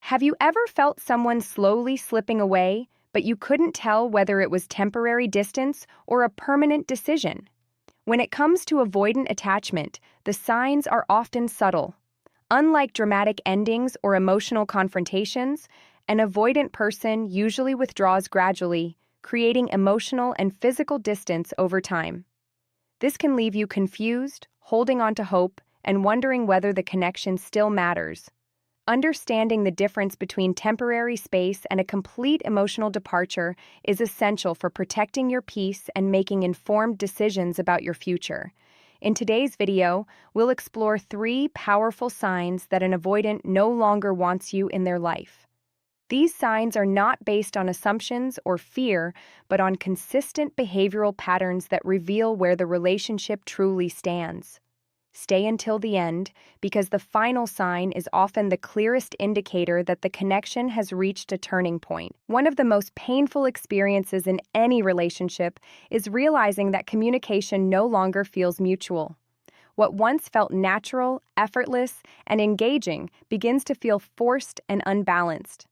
Have you ever felt someone slowly slipping away, but you couldn't tell whether it was temporary distance or a permanent decision? When it comes to avoidant attachment, the signs are often subtle. Unlike dramatic endings or emotional confrontations, an avoidant person usually withdraws gradually, creating emotional and physical distance over time. This can leave you confused, holding on to hope, and wondering whether the connection still matters. Understanding the difference between temporary space and a complete emotional departure is essential for protecting your peace and making informed decisions about your future. In today's video, we'll explore 3 powerful signs that an avoidant no longer wants you in their life. These signs are not based on assumptions or fear, but on consistent behavioral patterns that reveal where the relationship truly stands. Stay until the end, because the final sign is often the clearest indicator that the connection has reached a turning point. One of the most painful experiences in any relationship is realizing that communication no longer feels mutual. What once felt natural, effortless, and engaging begins to feel forced and unbalanced.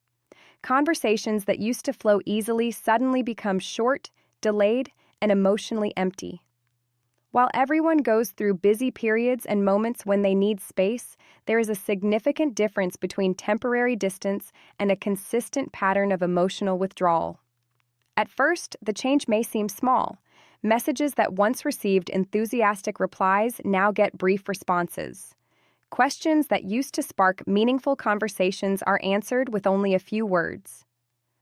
Conversations that used to flow easily suddenly become short, delayed, and emotionally empty. While everyone goes through busy periods and moments when they need space, there is a significant difference between temporary distance and a consistent pattern of emotional withdrawal. At first, the change may seem small. Messages that once received enthusiastic replies now get brief responses. Questions that used to spark meaningful conversations are answered with only a few words.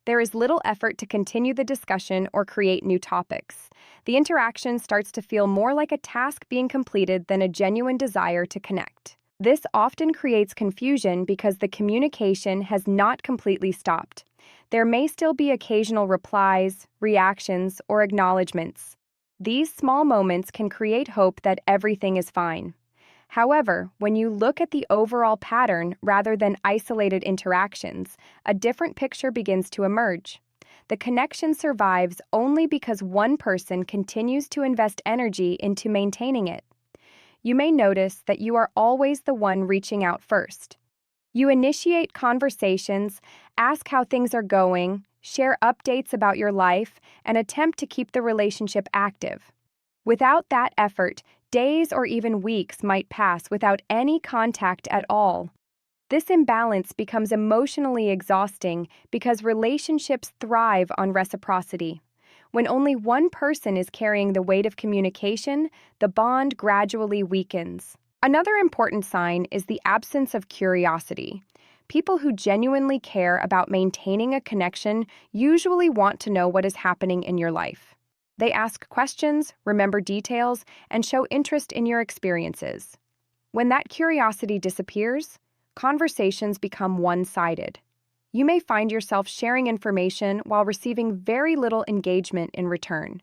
There is little effort to continue the discussion or create new topics. The interaction starts to feel more like a task being completed than a genuine desire to connect. This often creates confusion because the communication has not completely stopped. There may still be occasional replies, reactions, or acknowledgments. These small moments can create hope that everything is fine. However, when you look at the overall pattern rather than isolated interactions, a different picture begins to emerge. The connection survives only because one person continues to invest energy into maintaining it. You may notice that you are always the one reaching out first. You initiate conversations, ask how things are going, share updates about your life, and attempt to keep the relationship active. Without that effort, days or even weeks might pass without any contact at all. This imbalance becomes emotionally exhausting because relationships thrive on reciprocity. When only one person is carrying the weight of communication, the bond gradually weakens. Another important sign is the absence of curiosity. People who genuinely care about maintaining a connection usually want to know what is happening in your life. They ask questions, remember details, and show interest in your experiences. When that curiosity disappears, conversations become one-sided. You may find yourself sharing information while receiving very little engagement in return.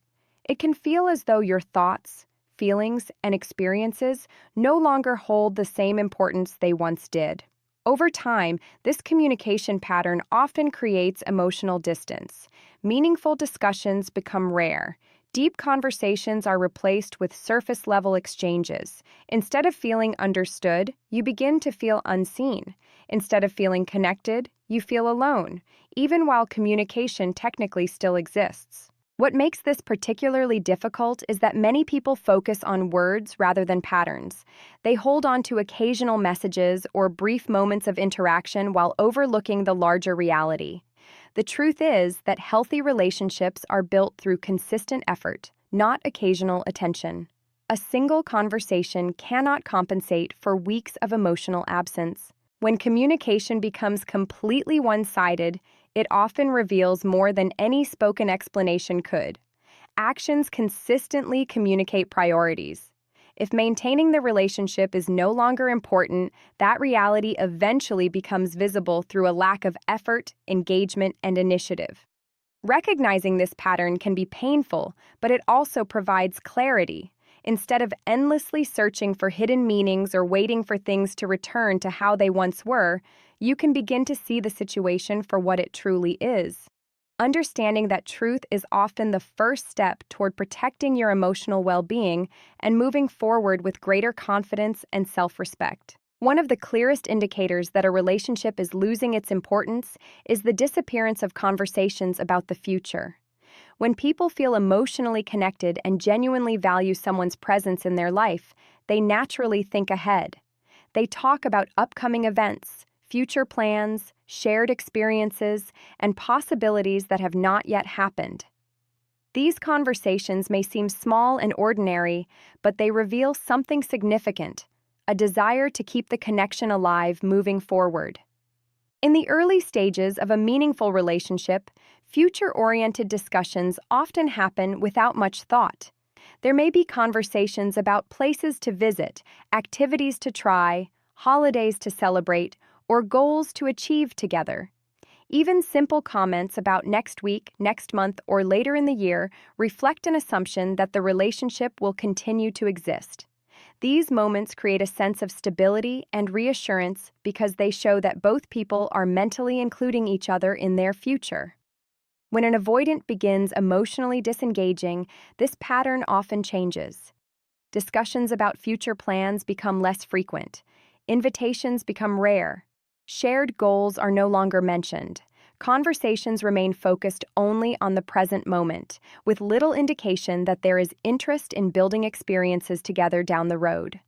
It can feel as though your thoughts, feelings, and experiences no longer hold the same importance they once did. Over time, this communication pattern often creates emotional distance. Meaningful discussions become rare. Deep conversations are replaced with surface-level exchanges. Instead of feeling understood, you begin to feel unseen. Instead of feeling connected, you feel alone, even while communication technically still exists. What makes this particularly difficult is that many people focus on words rather than patterns. They hold on to occasional messages or brief moments of interaction while overlooking the larger reality. The truth is that healthy relationships are built through consistent effort, not occasional attention. A single conversation cannot compensate for weeks of emotional absence. When communication becomes completely one-sided, it often reveals more than any spoken explanation could. Actions consistently communicate priorities. If maintaining the relationship is no longer important, that reality eventually becomes visible through a lack of effort, engagement, and initiative. Recognizing this pattern can be painful, but it also provides clarity. Instead of endlessly searching for hidden meanings or waiting for things to return to how they once were, you can begin to see the situation for what it truly is. Understanding that truth is often the first step toward protecting your emotional well-being and moving forward with greater confidence and self-respect. One of the clearest indicators that a relationship is losing its importance is the disappearance of conversations about the future. When people feel emotionally connected and genuinely value someone's presence in their life, they naturally think ahead. They talk about upcoming events, future plans, shared experiences, and possibilities that have not yet happened. These conversations may seem small and ordinary, but they reveal something significant, a desire to keep the connection alive moving forward. In the early stages of a meaningful relationship, future-oriented discussions often happen without much thought. There may be conversations about places to visit, activities to try, holidays to celebrate, or goals to achieve together. Even simple comments about next week, next month, or later in the year reflect an assumption that the relationship will continue to exist. These moments create a sense of stability and reassurance because they show that both people are mentally including each other in their future. When an avoidant begins emotionally disengaging, this pattern often changes. Discussions about future plans become less frequent. Invitations become rare. Shared goals are no longer mentioned. Conversations remain focused only on the present moment, with little indication that there is interest in building experiences together down the road.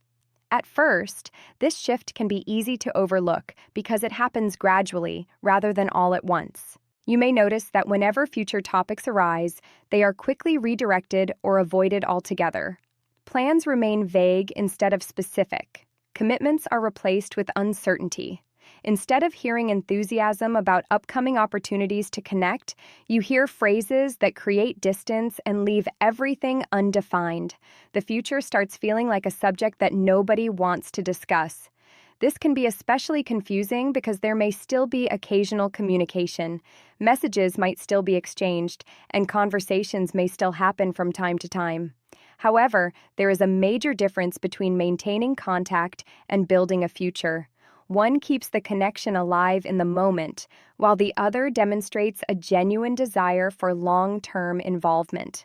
At first, this shift can be easy to overlook because it happens gradually rather than all at once. You may notice that whenever future topics arise, they are quickly redirected or avoided altogether. Plans remain vague instead of specific. Commitments are replaced with uncertainty. Instead of hearing enthusiasm about upcoming opportunities to connect, you hear phrases that create distance and leave everything undefined. The future starts feeling like a subject that nobody wants to discuss. This can be especially confusing because there may still be occasional communication. Messages might still be exchanged, and conversations may still happen from time to time. However, there is a major difference between maintaining contact and building a future. One keeps the connection alive in the moment, while the other demonstrates a genuine desire for long-term involvement.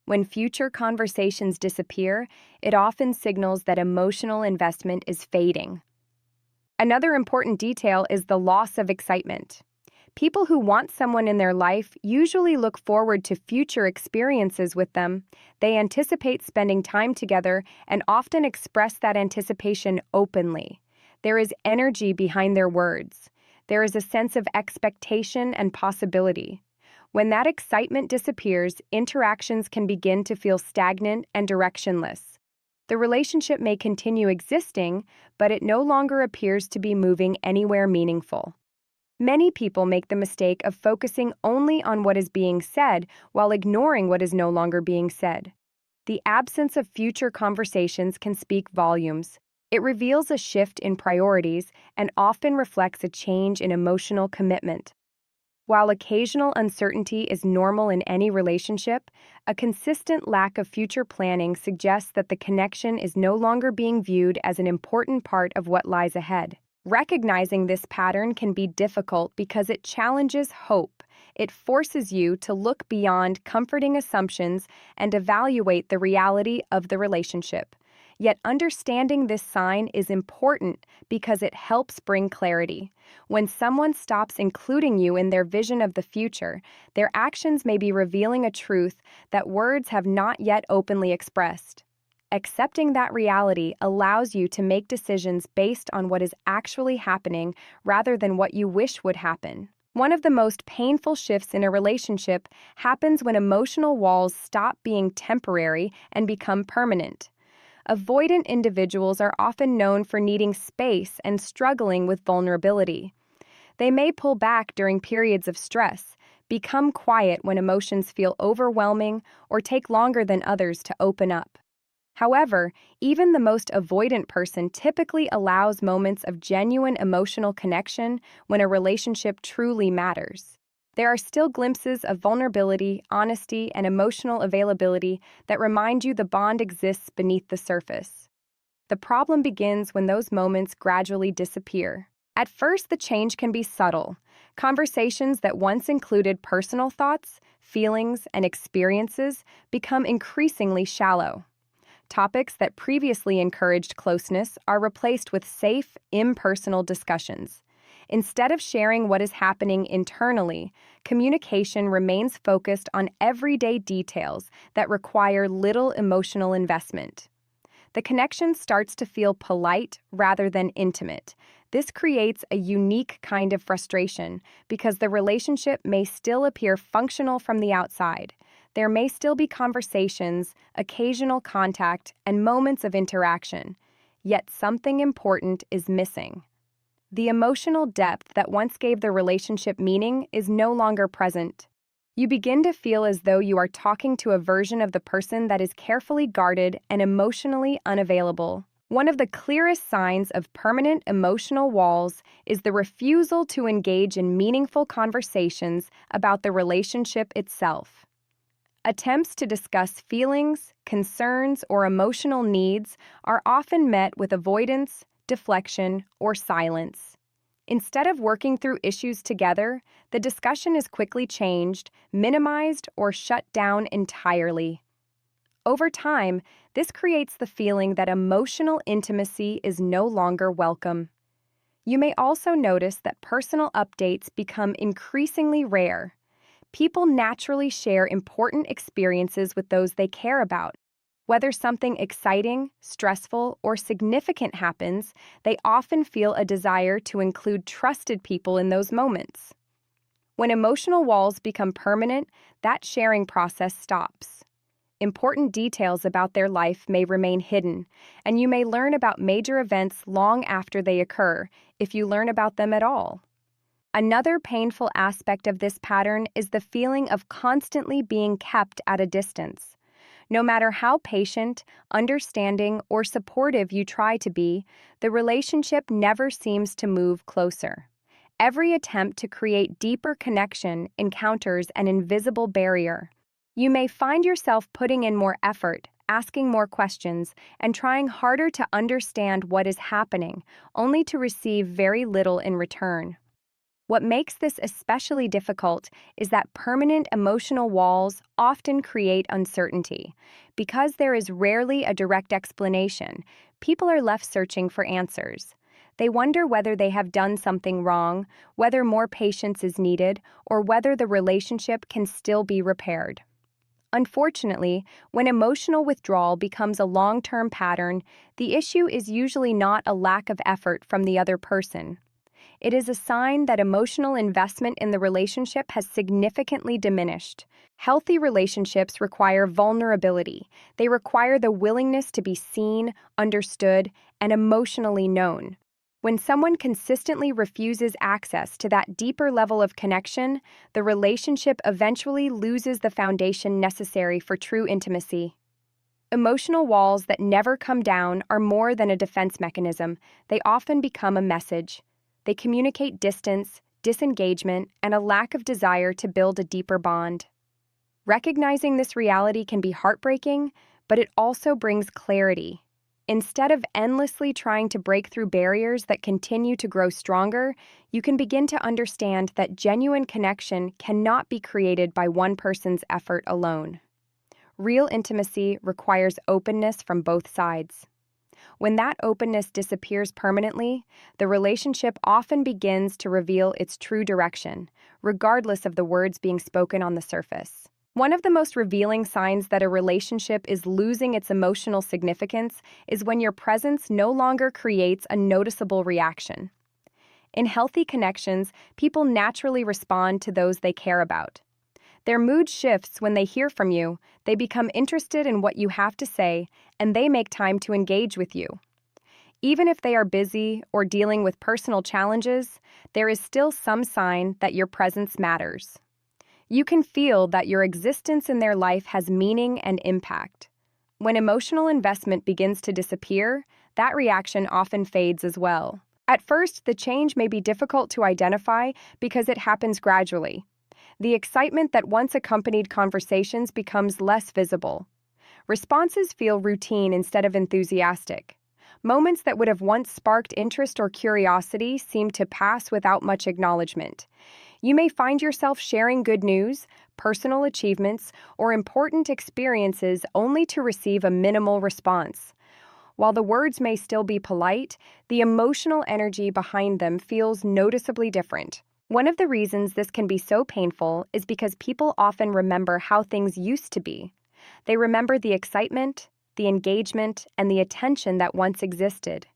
When future conversations disappear, it often signals that emotional investment is fading. Another important detail is the loss of excitement. People who want someone in their life usually look forward to future experiences with them. They anticipate spending time together and often express that anticipation openly. There is energy behind their words. There is a sense of expectation and possibility. When that excitement disappears, interactions can begin to feel stagnant and directionless. The relationship may continue existing, but it no longer appears to be moving anywhere meaningful. Many people make the mistake of focusing only on what is being said while ignoring what is no longer being said. The absence of future conversations can speak volumes. It reveals a shift in priorities and often reflects a change in emotional commitment. While occasional uncertainty is normal in any relationship, a consistent lack of future planning suggests that the connection is no longer being viewed as an important part of what lies ahead. Recognizing this pattern can be difficult because it challenges hope. It forces you to look beyond comforting assumptions and evaluate the reality of the relationship. Yet understanding this sign is important because it helps bring clarity. When someone stops including you in their vision of the future, their actions may be revealing a truth that words have not yet openly expressed. Accepting that reality allows you to make decisions based on what is actually happening rather than what you wish would happen. One of the most painful shifts in a relationship happens when emotional walls stop being temporary and become permanent. Avoidant individuals are often known for needing space and struggling with vulnerability. They may pull back during periods of stress, become quiet when emotions feel overwhelming, or take longer than others to open up. However, even the most avoidant person typically allows moments of genuine emotional connection when a relationship truly matters. There are still glimpses of vulnerability, honesty, and emotional availability that remind you the bond exists beneath the surface. The problem begins when those moments gradually disappear. At first, the change can be subtle. Conversations that once included personal thoughts, feelings, and experiences become increasingly shallow. Topics that previously encouraged closeness are replaced with safe, impersonal discussions. Instead of sharing what is happening internally, communication remains focused on everyday details that require little emotional investment. The connection starts to feel polite rather than intimate. This creates a unique kind of frustration because the relationship may still appear functional from the outside. There may still be conversations, occasional contact, and moments of interaction, yet something important is missing. The emotional depth that once gave the relationship meaning is no longer present. You begin to feel as though you are talking to a version of the person that is carefully guarded and emotionally unavailable. One of the clearest signs of permanent emotional walls is the refusal to engage in meaningful conversations about the relationship itself. Attempts to discuss feelings, concerns, or emotional needs are often met with avoidance, deflection, or silence. Instead of working through issues together, the discussion is quickly changed, minimized, or shut down entirely. Over time, this creates the feeling that emotional intimacy is no longer welcome. You may also notice that personal updates become increasingly rare. People naturally share important experiences with those they care about. Whether something exciting, stressful, or significant happens, they often feel a desire to include trusted people in those moments. When emotional walls become permanent, that sharing process stops. Important details about their life may remain hidden, and you may learn about major events long after they occur, if you learn about them at all. Another painful aspect of this pattern is the feeling of constantly being kept at a distance. No matter how patient, understanding, or supportive you try to be, the relationship never seems to move closer. Every attempt to create deeper connection encounters an invisible barrier. You may find yourself putting in more effort, asking more questions, and trying harder to understand what is happening, only to receive very little in return. What makes this especially difficult is that permanent emotional walls often create uncertainty. Because there is rarely a direct explanation, people are left searching for answers. They wonder whether they have done something wrong, whether more patience is needed, or whether the relationship can still be repaired. Unfortunately, when emotional withdrawal becomes a long-term pattern, the issue is usually not a lack of effort from the other person. It is a sign that emotional investment in the relationship has significantly diminished. Healthy relationships require vulnerability. They require the willingness to be seen, understood, and emotionally known. When someone consistently refuses access to that deeper level of connection, the relationship eventually loses the foundation necessary for true intimacy. Emotional walls that never come down are more than a defense mechanism. They often become a message. They communicate distance, disengagement, and a lack of desire to build a deeper bond. Recognizing this reality can be heartbreaking, but it also brings clarity. Instead of endlessly trying to break through barriers that continue to grow stronger, you can begin to understand that genuine connection cannot be created by one person's effort alone. Real intimacy requires openness from both sides. When that openness disappears permanently, the relationship often begins to reveal its true direction, regardless of the words being spoken on the surface. One of the most revealing signs that a relationship is losing its emotional significance is when your presence no longer creates a noticeable reaction. In healthy connections, people naturally respond to those they care about. Their mood shifts when they hear from you, they become interested in what you have to say, and they make time to engage with you. Even if they are busy or dealing with personal challenges, there is still some sign that your presence matters. You can feel that your existence in their life has meaning and impact. When emotional investment begins to disappear, that reaction often fades as well. At first, the change may be difficult to identify because it happens gradually. The excitement that once accompanied conversations becomes less visible. Responses feel routine instead of enthusiastic. Moments that would have once sparked interest or curiosity seem to pass without much acknowledgement. You may find yourself sharing good news, personal achievements, or important experiences only to receive a minimal response. While the words may still be polite, the emotional energy behind them feels noticeably different. One of the reasons this can be so painful is because people often remember how things used to be. They remember the excitement, the engagement, and the attention that once existed.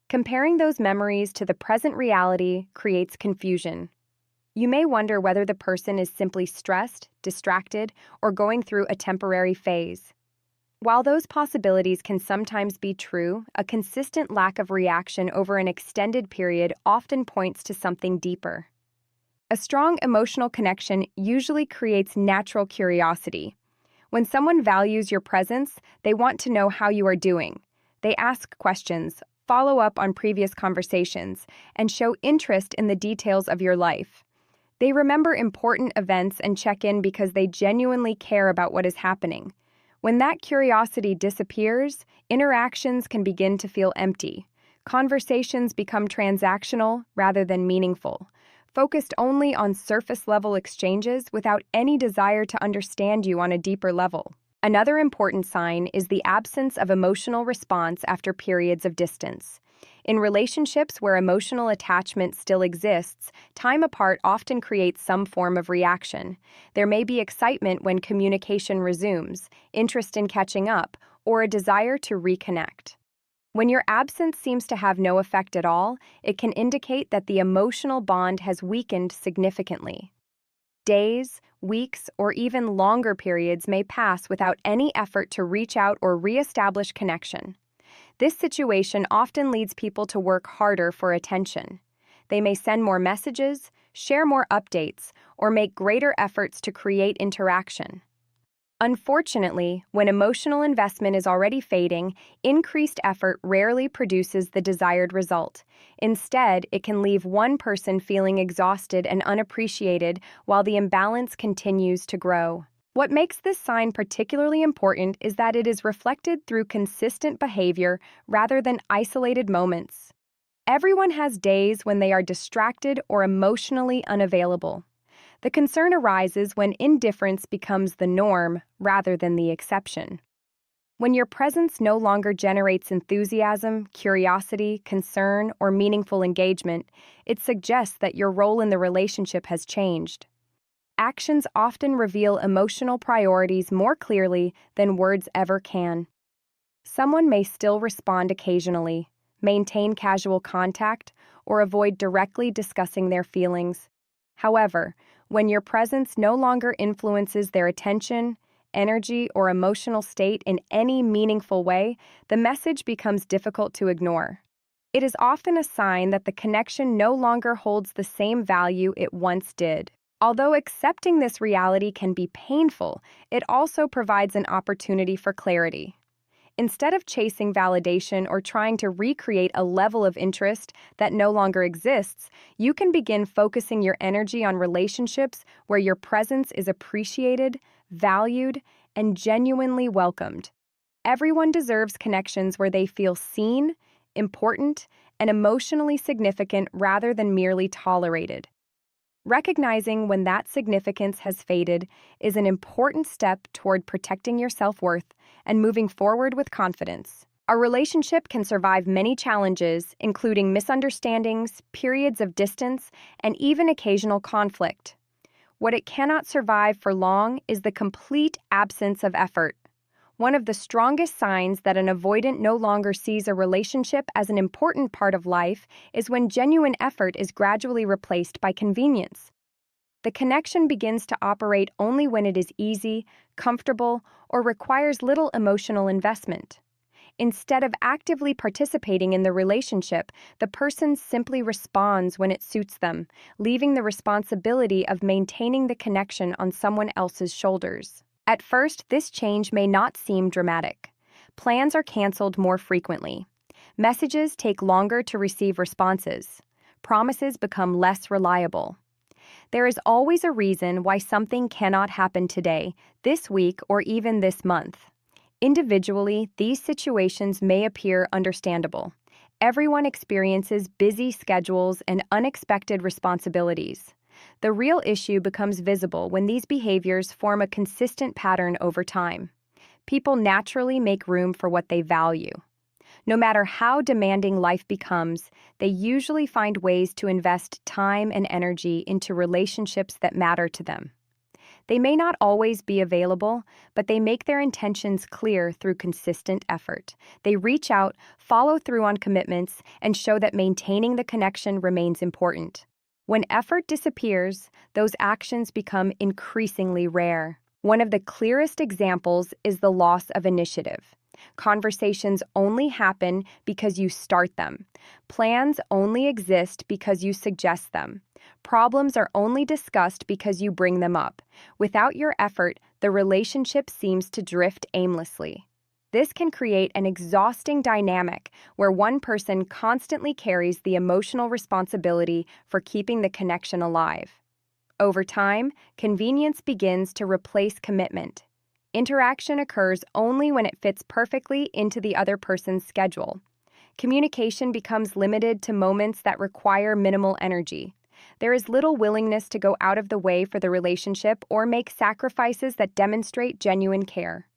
Comparing those memories to the present reality creates confusion. You may wonder whether the person is simply stressed, distracted, or going through a temporary phase. While those possibilities can sometimes be true, a consistent lack of reaction over an extended period often points to something deeper. A strong emotional connection usually creates natural curiosity. When someone values your presence, they want to know how you are doing. They ask questions, follow up on previous conversations, and show interest in the details of your life. They remember important events and check in because they genuinely care about what is happening. When that curiosity disappears, interactions can begin to feel empty. Conversations become transactional rather than meaningful, focused only on surface-level exchanges without any desire to understand you on a deeper level. Another important sign is the absence of emotional response after periods of distance. In relationships where emotional attachment still exists, time apart often creates some form of reaction. There may be excitement when communication resumes, interest in catching up, or a desire to reconnect. When your absence seems to have no effect at all, it can indicate that the emotional bond has weakened significantly. Days, weeks, or even longer periods may pass without any effort to reach out or reestablish connection. This situation often leads people to work harder for attention. They may send more messages, share more updates, or make greater efforts to create interaction. Unfortunately, when emotional investment is already fading, increased effort rarely produces the desired result. Instead, it can leave one person feeling exhausted and unappreciated while the imbalance continues to grow. What makes this sign particularly important is that it is reflected through consistent behavior rather than isolated moments. Everyone has days when they are distracted or emotionally unavailable. The concern arises when indifference becomes the norm rather than the exception. When your presence no longer generates enthusiasm, curiosity, concern, or meaningful engagement, it suggests that your role in the relationship has changed. Actions often reveal emotional priorities more clearly than words ever can. Someone may still respond occasionally, maintain casual contact, or avoid directly discussing their feelings. However, when your presence no longer influences their attention, energy, or emotional state in any meaningful way, the message becomes difficult to ignore. It is often a sign that the connection no longer holds the same value it once did. Although accepting this reality can be painful, it also provides an opportunity for clarity. Instead of chasing validation or trying to recreate a level of interest that no longer exists, you can begin focusing your energy on relationships where your presence is appreciated, valued, and genuinely welcomed. Everyone deserves connections where they feel seen, important, and emotionally significant rather than merely tolerated. Recognizing when that significance has faded is an important step toward protecting your self-worth and moving forward with confidence. A relationship can survive many challenges, including misunderstandings, periods of distance, and even occasional conflict. What it cannot survive for long is the complete absence of effort. One of the strongest signs that an avoidant no longer sees a relationship as an important part of life is when genuine effort is gradually replaced by convenience. The connection begins to operate only when it is easy, comfortable, or requires little emotional investment. Instead of actively participating in the relationship, the person simply responds when it suits them, leaving the responsibility of maintaining the connection on someone else's shoulders. At first, this change may not seem dramatic. Plans are canceled more frequently. Messages take longer to receive responses. Promises become less reliable. There is always a reason why something cannot happen today, this week, or even this month. Individually, these situations may appear understandable. Everyone experiences busy schedules and unexpected responsibilities. The real issue becomes visible when these behaviors form a consistent pattern over time. People naturally make room for what they value. No matter how demanding life becomes, they usually find ways to invest time and energy into relationships that matter to them. They may not always be available, but they make their intentions clear through consistent effort. They reach out, follow through on commitments, and show that maintaining the connection remains important. When effort disappears, those actions become increasingly rare. One of the clearest examples is the loss of initiative. Conversations only happen because you start them. Plans only exist because you suggest them. Problems are only discussed because you bring them up. Without your effort, the relationship seems to drift aimlessly. This can create an exhausting dynamic where one person constantly carries the emotional responsibility for keeping the connection alive. Over time, convenience begins to replace commitment. Interaction occurs only when it fits perfectly into the other person's schedule. Communication becomes limited to moments that require minimal energy. There is little willingness to go out of the way for the relationship or make sacrifices that demonstrate genuine care.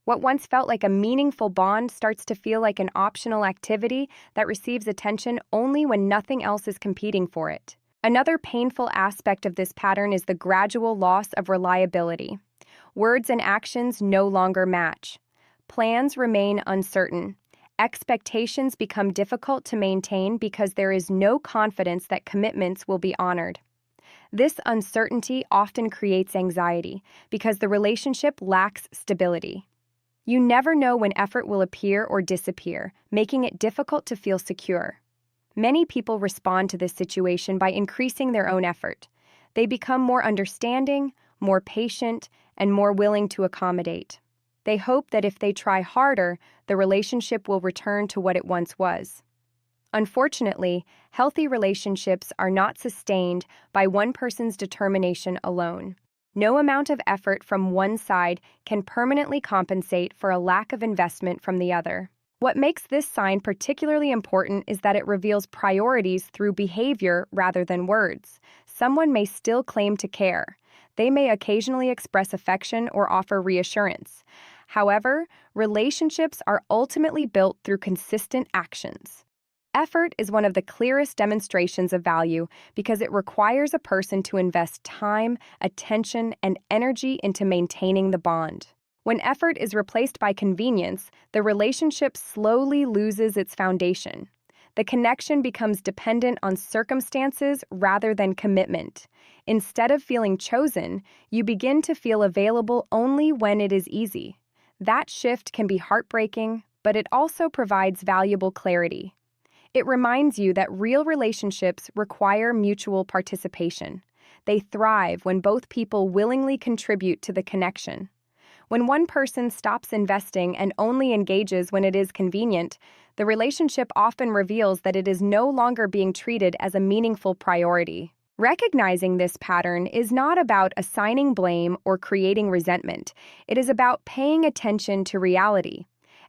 What once felt like a meaningful bond starts to feel like an optional activity that receives attention only when nothing else is competing for it. Another painful aspect of this pattern is the gradual loss of reliability. Words and actions no longer match. Plans remain uncertain. Expectations become difficult to maintain because there is no confidence that commitments will be honored. This uncertainty often creates anxiety because the relationship lacks stability. You never know when effort will appear or disappear, making it difficult to feel secure. Many people respond to this situation by increasing their own effort. They become more understanding, more patient, and more willing to accommodate. They hope that if they try harder, the relationship will return to what it once was. Unfortunately, healthy relationships are not sustained by one person's determination alone. No amount of effort from one side can permanently compensate for a lack of investment from the other. What makes this sign particularly important is that it reveals priorities through behavior rather than words. Someone may still claim to care. They may occasionally express affection or offer reassurance. However, relationships are ultimately built through consistent actions. Effort is one of the clearest demonstrations of value because it requires a person to invest time, attention, and energy into maintaining the bond. When effort is replaced by convenience, the relationship slowly loses its foundation. The connection becomes dependent on circumstances rather than commitment. Instead of feeling chosen, you begin to feel available only when it is easy. That shift can be heartbreaking, but it also provides valuable clarity. It reminds you that real relationships require mutual participation. They thrive when both people willingly contribute to the connection. When one person stops investing and only engages when it is convenient, the relationship often reveals that it is no longer being treated as a meaningful priority. Recognizing this pattern is not about assigning blame or creating resentment. It is about paying attention to reality.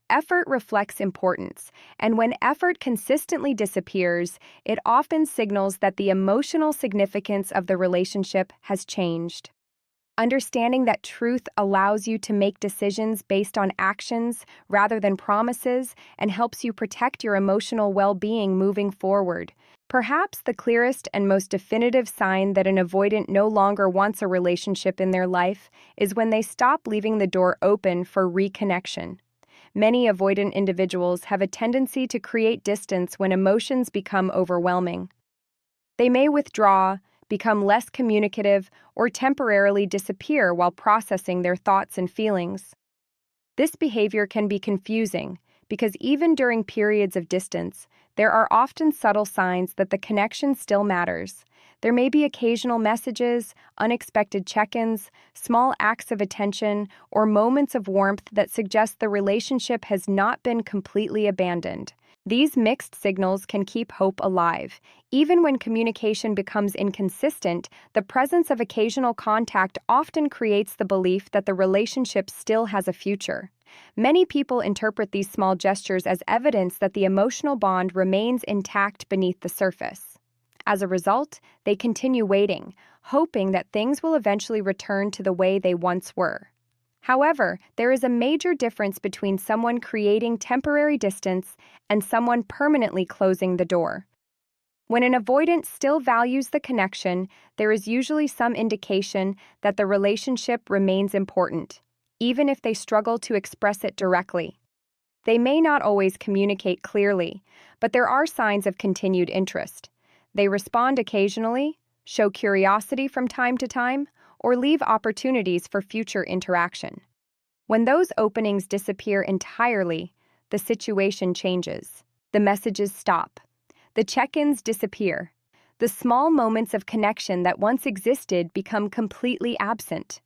Effort reflects importance, and when effort consistently disappears, it often signals that the emotional significance of the relationship has changed. Understanding that truth allows you to make decisions based on actions rather than promises and helps you protect your emotional well-being moving forward. Perhaps the clearest and most definitive sign that an avoidant no longer wants a relationship in their life is when they stop leaving the door open for reconnection. Many avoidant individuals have a tendency to create distance when emotions become overwhelming. They may withdraw, become less communicative, or temporarily disappear while processing their thoughts and feelings. This behavior can be confusing because even during periods of distance, there are often subtle signs that the connection still matters. There may be occasional messages, unexpected check-ins, small acts of attention, or moments of warmth that suggest the relationship has not been completely abandoned. These mixed signals can keep hope alive. Even when communication becomes inconsistent, the presence of occasional contact often creates the belief that the relationship still has a future. Many people interpret these small gestures as evidence that the emotional bond remains intact beneath the surface. As a result, they continue waiting, hoping that things will eventually return to the way they once were. However, there is a major difference between someone creating temporary distance and someone permanently closing the door. When an avoidant still values the connection, there is usually some indication that the relationship remains important, even if they struggle to express it directly. They may not always communicate clearly, but there are signs of continued interest. They respond occasionally, show curiosity from time to time, or leave opportunities for future interaction. When those openings disappear entirely, the situation changes. The messages stop. The check-ins disappear. The small moments of connection that once existed become completely absent.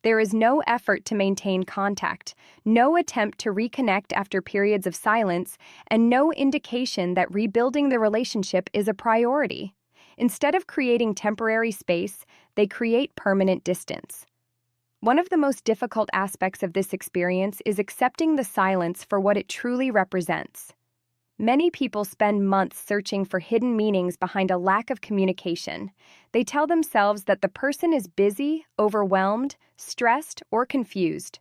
There is no effort to maintain contact, no attempt to reconnect after periods of silence, and no indication that rebuilding the relationship is a priority. Instead of creating temporary space, they create permanent distance. One of the most difficult aspects of this experience is accepting the silence for what it truly represents. Many people spend months searching for hidden meanings behind a lack of communication. They tell themselves that the person is busy, overwhelmed, stressed, or confused.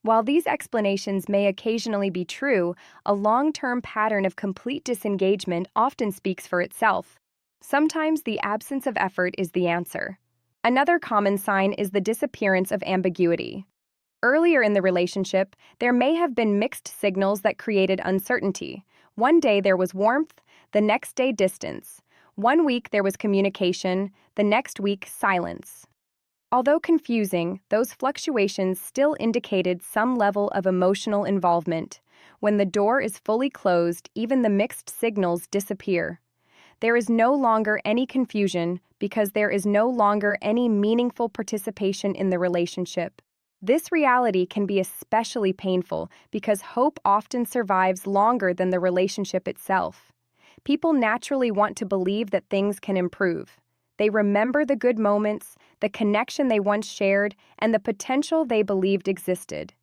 While these explanations may occasionally be true, a long-term pattern of complete disengagement often speaks for itself. Sometimes the absence of effort is the answer. Another common sign is the disappearance of ambiguity. Earlier in the relationship, there may have been mixed signals that created uncertainty. One day there was warmth, the next day distance. One week there was communication, the next week silence. Although confusing, those fluctuations still indicated some level of emotional involvement. When the door is fully closed, even the mixed signals disappear. There is no longer any confusion because there is no longer any meaningful participation in the relationship. This reality can be especially painful because hope often survives longer than the relationship itself. People naturally want to believe that things can improve. They remember the good moments, the connection they once shared, and the potential they believed existed.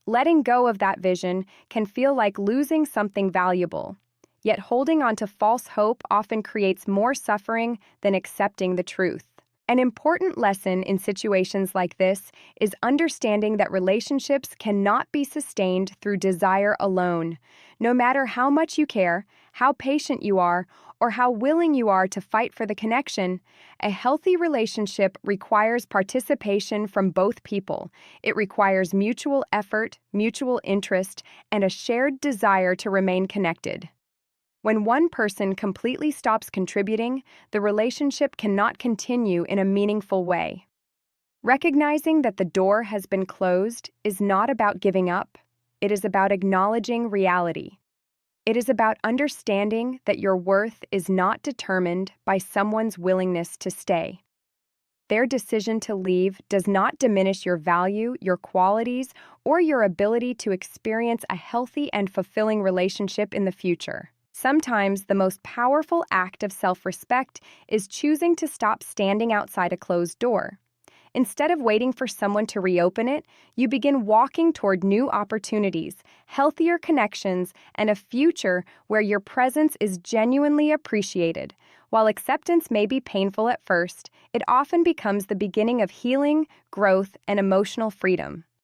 Letting go of that vision can feel like losing something valuable. Yet holding on to false hope often creates more suffering than accepting the truth. An important lesson in situations like this is understanding that relationships cannot be sustained through desire alone. No matter how much you care, how patient you are, or how willing you are to fight for the connection, a healthy relationship requires participation from both people. It requires mutual effort, mutual interest, and a shared desire to remain connected. When one person completely stops contributing, the relationship cannot continue in a meaningful way. Recognizing that the door has been closed is not about giving up. It is about acknowledging reality. It is about understanding that your worth is not determined by someone's willingness to stay. Their decision to leave does not diminish your value, your qualities, or your ability to experience a healthy and fulfilling relationship in the future. Sometimes the most powerful act of self-respect is choosing to stop standing outside a closed door. Instead of waiting for someone to reopen it, you begin walking toward new opportunities, healthier connections, and a future where your presence is genuinely appreciated. While acceptance may be painful at first, it often becomes the beginning of healing, growth, and emotional freedom.